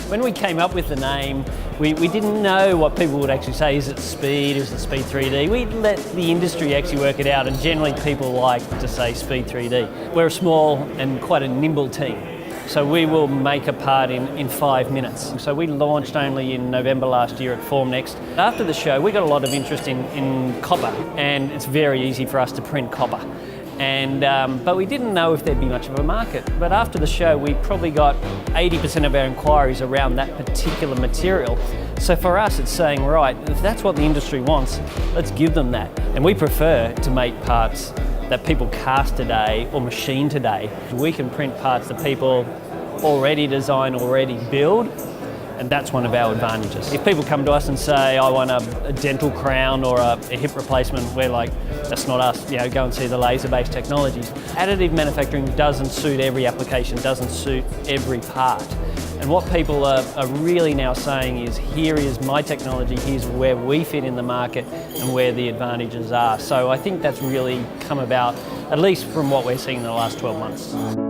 When we came up with the name, we didn't know what people would actually say. Is it speed? Is it Spee3d? We let the industry actually work it out, and generally people like to say Spee3d. We're a small and quite a nimble team, so we will make a part in 5 minutes. So we launched only in November last year at Formnext. After the show, we got a lot of interest in copper, and it's very easy for us to print copper. But we didn't know if there'd be much of a market. But after the show, we probably got 80% of our inquiries around that particular material. So for us, it's saying, right, if that's what the industry wants, let's give them that. And we prefer to make parts that people cast today or machine today. We can print parts that people already design, already build, and that's one of our advantages. If people come to us and say, I want a dental crown or a hip replacement, we're like, that's not us, go and see the laser-based technologies. Additive manufacturing doesn't suit every application, doesn't suit every part. And what people are really now saying is, here is my technology, here's where we fit in the market and where the advantages are. So I think that's really come about, at least from what we're seeing in the last 12 months.